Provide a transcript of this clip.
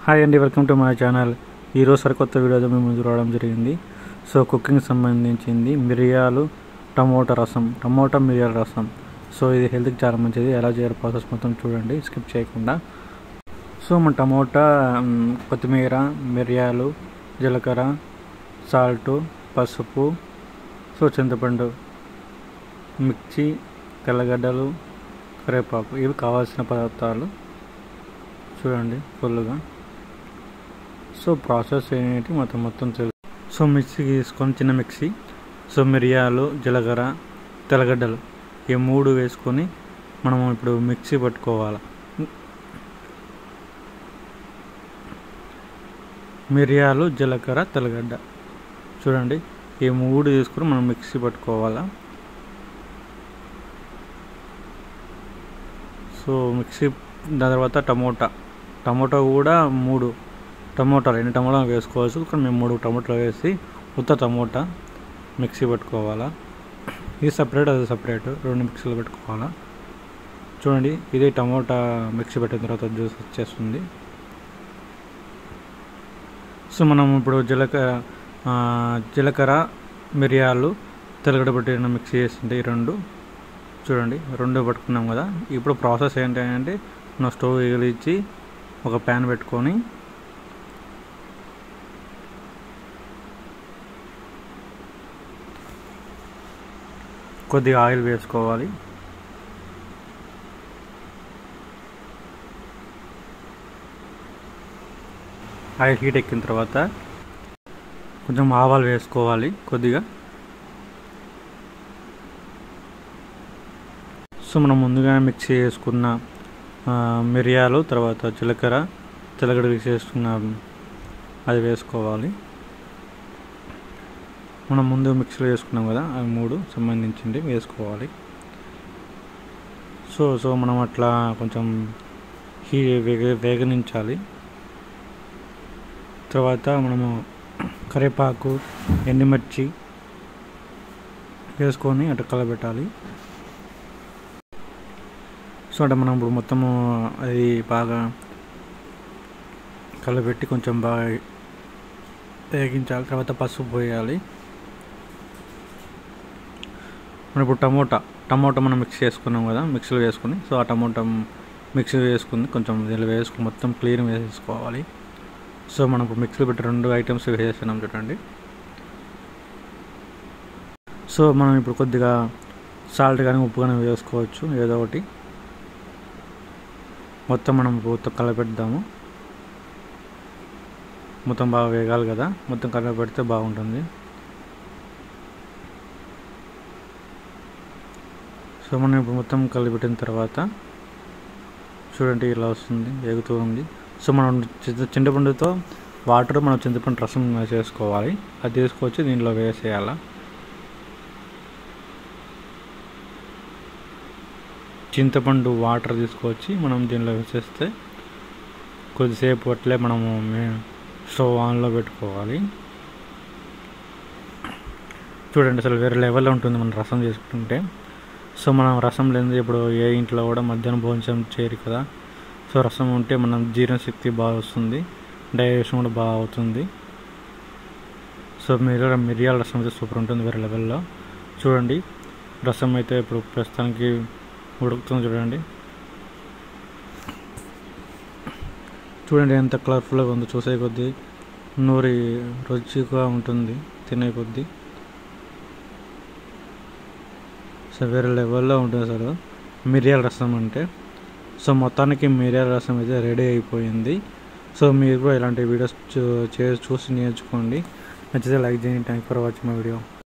Hi అండి, welcome to my channel. ఈరోజు సరికొత్త వీడియోతో మేము ముందు రావడం జరిగింది. సో కుకింగ్ సంబంధించింది మిరియాలు టమోటా మిరియాల రసం. సో ఇది హెల్త్కి చాలా మంచిది. ఎలా చేయాలి ప్రాసెస్ మొత్తం చూడండి, స్కిప్ చేయకుండా. సో మన టమోటా, కొత్తిమీర, మిరియాలు, జీలకర్ర, సాల్టు, పసుపు, సో చింతపండు, మిర్చి, తెల్లగడ్డలు, కరివేపాకు, ఇవి కావాల్సిన పదార్థాలు. చూడండి ఫుల్గా. సో ప్రాసెస్ ఏంటి మొత్తం తెలుసు. సో మిక్సీ తీసుకొని, చిన్న మిక్సీ. సో మిరియాలు, జీలకర్ర, తెల్లగడ్డలు ఈ మూడు వేసుకొని మనము ఇప్పుడు మిక్సీ పట్టుకోవాలి. మిరియాలు, జీలకర్ర, తెల్లగడ్డ చూడండి, ఈ మూడు తీసుకొని మనం మిక్సీ పట్టుకోవాలా. సో మిక్సీ, దాని తర్వాత టమోటా కూడా 3 టమోటాలు, 2 టమోటాలు వేసుకోవచ్చు. కానీ మేము 3 టమోటాలు వేసి ఉత్త టమోటా మిక్సీ పెట్టుకోవాలా. ఇది సపరేట్, అది సపరేట్, 2 మిక్సీలు పెట్టుకోవాలా. చూడండి, ఇది టమోటా మిక్సీ పెట్టిన తర్వాత జ్యూస్ వచ్చేస్తుంది. సో మనం ఇప్పుడు జీలకర్ర, మిరియాలు, తెల్లగడ్డ పెట్టిన మిక్సీ చేసింది ఈ 2. చూడండి, 2 పట్టుకున్నాం కదా. ఇప్పుడు ప్రాసెస్ ఏంటంటే, మనం స్టవ్ వెలిగించి ఒక ప్యాన్ పెట్టుకొని కొద్దిగా ఆయిల్ వేసుకోవాలి. ఆయిల్ హీట్ ఎక్కిన తర్వాత కొంచెం ఆవాలు వేసుకోవాలి కొద్దిగా. సో మనం ముందుగా మిక్సీ చేసుకున్న మిరియాలు, తర్వాత జీలకర్ర, తెల్లగడ్డ మిక్సీ చేసుకున్న అది వేసుకోవాలి. మనం ముందు మిక్సీలో వేసుకున్నాం కదా, అవి 3 సంబంధించింది వేసుకోవాలి. సో మనం అట్లా కొంచెం వేగనించాలి. తర్వాత మనము కరివేపాకు, ఎండుమిర్చి వేసుకొని అట్లా కలబెట్టాలి. సో అంటే మనం ఇప్పుడు మొత్తము అది బాగా కలబెట్టి కొంచెం బాగా వేగించాలి. తర్వాత పసుపు పోయాలి. మనం ఇప్పుడు టమోటా మనం మిక్స్ చేసుకున్నాం కదా, మిక్సీలో వేసుకుని. సో ఆ టమోటా మిక్సీ వేసుకుని కొంచెం దీనిలో వేసుకుని మొత్తం క్లీన్ వేసేసుకోవాలి. సో మనం ఇప్పుడు మిక్సీలో పెట్టి 2 ఐటమ్స్ వేసేస్తున్నాం చూడండి. సో మనం ఇప్పుడు కొద్దిగా సాల్ట్ కానీ ఉప్పు కానీ వేసుకోవచ్చు, ఏదో ఒకటి. మొత్తం మనం కలపెడదాము. మొత్తం బాగా వేగాలి కదా, మొత్తం కలపెడితే బాగుంటుంది. సో మనం ఇప్పుడు మొత్తం కలిపెట్టిన తర్వాత చూడండి ఇలా వస్తుంది, వేగుతూ ఉంది. సో మనం చింతపండుతో వాటర్, మనం చింతపండు రసం చేసుకోవాలి. అది తీసుకొచ్చి దీనిలో వేసేయాల. చింతపండు వాటర్ తీసుకొచ్చి మనం దీనిలో వేసేస్తే కొద్దిసేపు అట్లే మనము స్టవ్ ఆన్లో పెట్టుకోవాలి. చూడండి, అసలు వేరే లెవెల్లో ఉంటుంది మనం రసం చేసుకుంటే. సో మనం రసం లేనిది ఇప్పుడు ఏ ఇంట్లో కూడా మధ్యాహ్నం భోజనం చేయరు కదా. సో రసం ఉంటే మనం జీర్ణశక్తి బాగా వస్తుంది, డైజెషన్ కూడా బాగా అవుతుంది. సో మిరియాల రసం అయితే సూపర్ ఉంటుంది, వేరే లెవెల్లో. చూడండి, రసం అయితే ఇప్పుడు ప్రస్తుతానికి ఉడుకుతుంది. చూడండి ఎంత కలర్ఫుల్గా ఉందో. చూసే కొద్దీ నూరి రుచిగా ఉంటుంది, తినే కొద్దీ. సో వేరే లెవెల్లో ఉంటుంది అసలు మిరియాల రసం అంటే. సో మొత్తానికి మిరియాల రసం అయితే రెడీ అయిపోయింది. సో మీరు కూడా ఇలాంటి వీడియోస్ చూసి నేర్చుకోండి. నచ్చితే లైక్ చేయండి. Thank for watching my video.